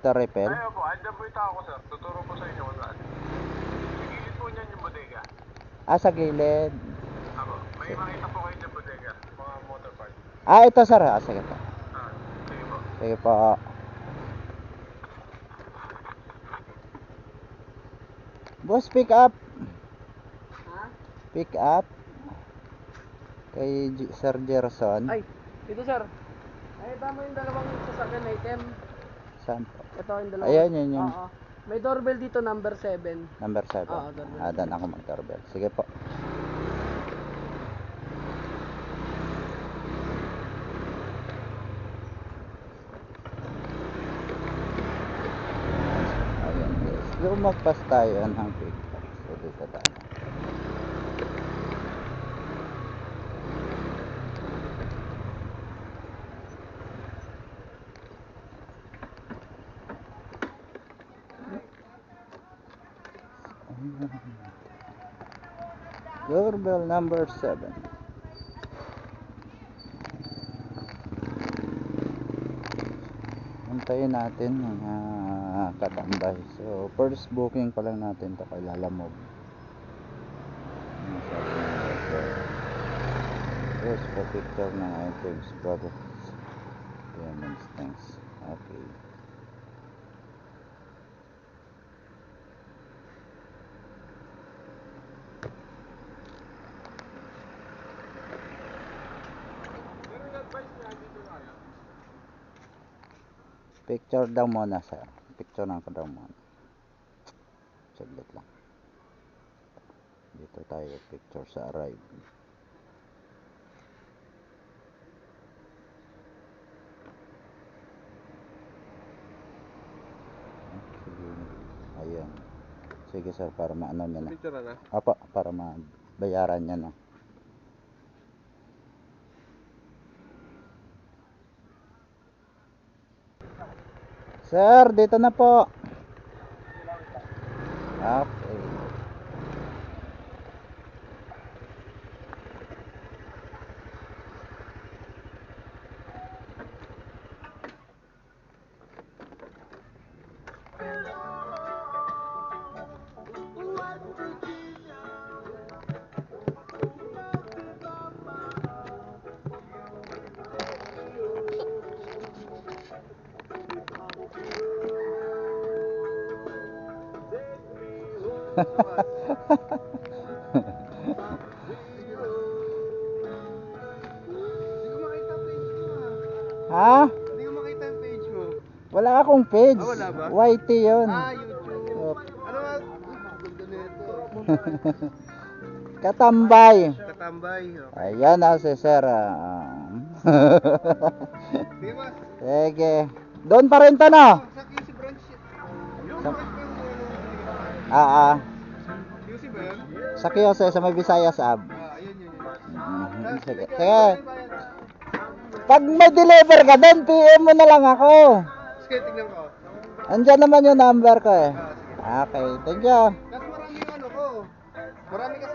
water refill? Ay, opo. Andyan po yung tao ko, sir. Tuturo po sa inyo kung saan. Sigilid po niyan yung bodega. Sa gilid. Ako. May makita po kayo dyan bodega. Mga motor parts. Ito sir. Sige po. Sige po. Sige po. Boss, pick up. Pick up. Kay Sir Gerson. Ay, ito sir. Ay, tama yung dalawang sasakyan item. Saan po? Ito yung dalawa. Ayan, yun. Oo. May doorbell dito, number 7. Number 7. Doorbell. Doon ako mag-doorbell. Sige po. Ayan guys. Lumagpas tayo ng pick up. So dito tayo. Doorbell number 7. Antayin natin mga katambay. So first booking pa lang natin to kay Lalamove. First pa picture ng items products. Payments, thanks. Okay. Picture daw muna sir. Picture lang ko daw muna. Saglit lang. Dito tayo picture sa arrive. Sige. Ayan. Sige sir, para maano niya na. Picture na. Apa, para mabayaran niya na. Sir, dito na po. Okay. Ha? Hindi ko makita yung page mo. Wala akong page. Wala ba? YT yun. YouTube. Ano ba? Ganda na ito. Katambay. Katambay. Okay. Ayan na si sir. Sige ba? Sige. Doon pa rin to no? Sa QC branch. Yung Sa- branch pa yung QC ba yun? Sa Kiyose, sa may Visayas ab. Ayun yun. Sige. Sige. Pag may deliver ka doon, PM mo na lang ako. Sige, tignan ko. Andyan naman yung number ko eh. Sige. Okay, thank you. Kasi marami yung ano ko. Marami kasi